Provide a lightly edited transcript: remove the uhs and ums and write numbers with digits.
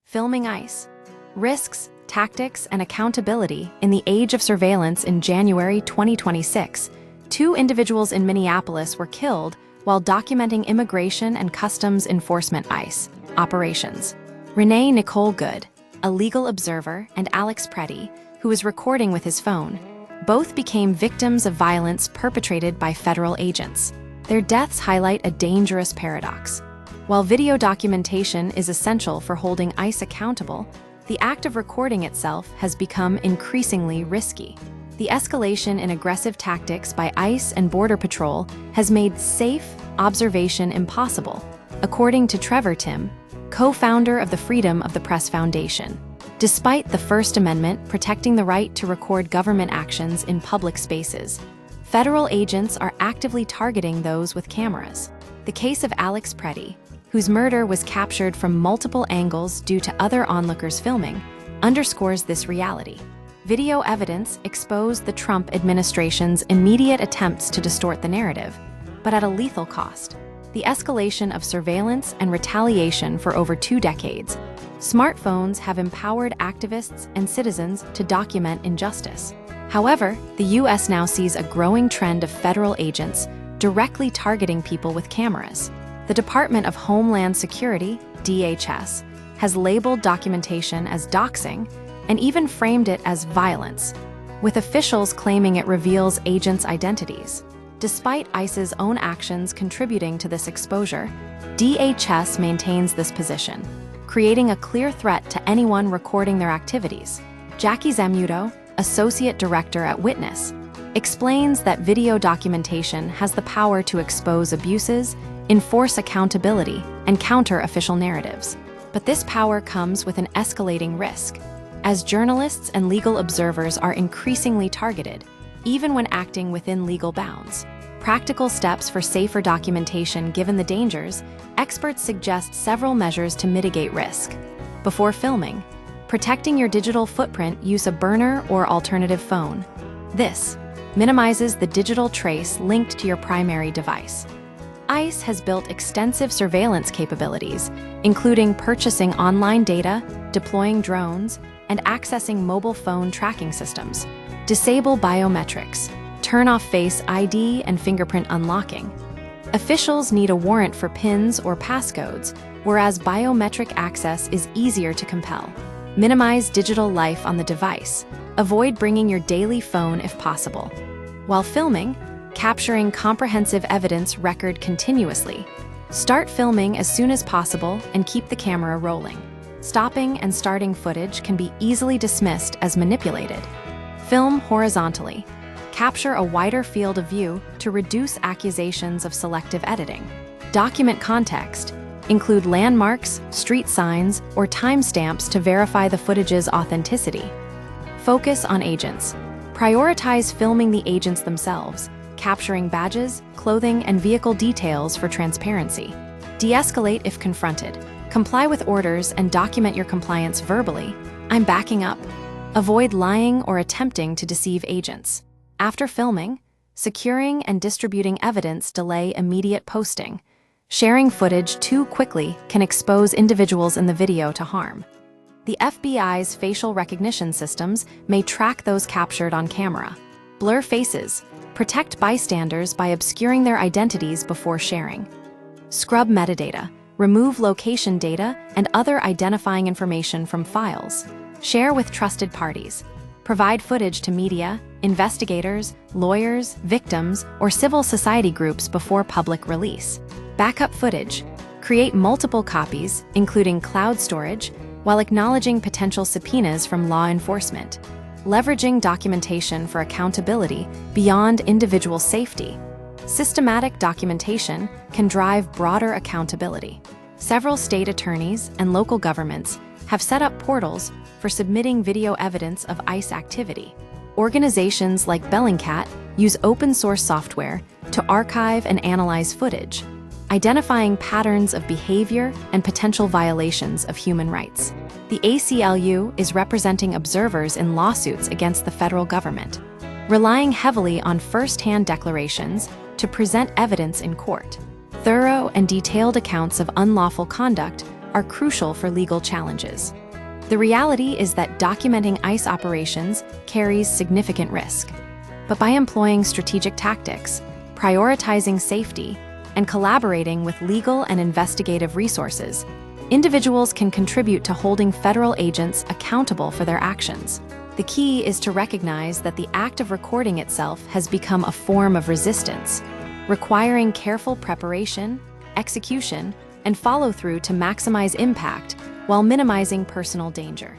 Filming ICE. Risks, tactics, and accountability in the age of surveillance. In January 2026, two individuals in Minneapolis were killed while documenting immigration and customs enforcement ICE operations. Renee Nicole Good, a legal observer, and Alex Preddy, who was recording with his phone, both became victims of violence perpetrated by federal agents. Their deaths highlight a dangerous paradox. While video documentation is essential for holding ICE accountable, the act of recording itself has become increasingly risky. The escalation in aggressive tactics by ICE and Border Patrol has made safe observation impossible, according to Trevor Timm, co-founder of the Freedom of the Press Foundation. Despite the First Amendment protecting the right to record government actions in public spaces, federal agents are actively targeting those with cameras. The case of Alex Preddy, whose murder was captured from multiple angles due to other onlookers filming, underscores this reality. Video evidence exposed the Trump administration's immediate attempts to distort the narrative, but at a lethal cost. The escalation of surveillance and retaliation for over 2 decades, smartphones have empowered activists and citizens to document injustice. However, the U.S. now sees a growing trend of federal agents directly targeting people with cameras. The Department of Homeland Security, DHS, has labeled documentation as doxing and even framed it as violence, with officials claiming it reveals agents' identities. Despite ICE's own actions contributing to this exposure, DHS maintains this position, creating a clear threat to anyone recording their activities. Jackie Zamuto, Associate Director at Witness, explains that video documentation has the power to expose abuses, enforce accountability, and counter official narratives. But this power comes with an escalating risk, as journalists and legal observers are increasingly targeted, even when acting within legal bounds. Practical steps for safer documentation. Given the dangers, experts suggest several measures to mitigate risk. Before filming, protecting your digital footprint, use a burner or alternative phone. This minimizes the digital trace linked to your primary device. ICE has built extensive surveillance capabilities, including purchasing online data, deploying drones, and accessing mobile phone tracking systems. Disable biometrics. Turn off Face ID and fingerprint unlocking. Officials need a warrant for PINs or passcodes, whereas biometric access is easier to compel. Minimize digital life on the device. Avoid bringing your daily phone if possible. While filming, capturing comprehensive evidence record continuously. Start filming as soon as possible and keep the camera rolling. Stopping and starting footage can be easily dismissed as manipulated. Film horizontally. Capture a wider field of view to reduce accusations of selective editing. Document context. Include landmarks, street signs, or timestamps to verify the footage's authenticity. Focus on agents. Prioritize filming the agents themselves, capturing badges, clothing, and vehicle details for transparency. De-escalate if confronted. Comply with orders and document your compliance verbally. I'm backing up. Avoid lying or attempting to deceive agents. After filming, securing and distributing evidence. Delay immediate posting. Sharing footage too quickly can expose individuals in the video to harm. The FBI's facial recognition systems may track those captured on camera. Blur faces. Protect bystanders by obscuring their identities before sharing. Scrub metadata. Remove location data and other identifying information from files. Share with trusted parties. Provide footage to media, investigators, lawyers, victims, or civil society groups before public release. Backup footage. Create multiple copies, including cloud storage, while acknowledging potential subpoenas from law enforcement. Leveraging documentation for accountability beyond individual safety. Systematic documentation can drive broader accountability. Several state attorneys and local governments have set up portals for submitting video evidence of ICE activity. Organizations like Bellingcat use open-source software to archive and analyze footage, identifying patterns of behavior and potential violations of human rights. The ACLU is representing observers in lawsuits against the federal government, relying heavily on first-hand declarations to present evidence in court. Thorough and detailed accounts of unlawful conduct are crucial for legal challenges. The reality is that documenting ICE operations carries significant risk. But by employing strategic tactics, prioritizing safety, and collaborating with legal and investigative resources, individuals can contribute to holding federal agents accountable for their actions. The key is to recognize that the act of recording itself has become a form of resistance, requiring careful preparation, execution, and follow-through to maximize impact while minimizing personal danger.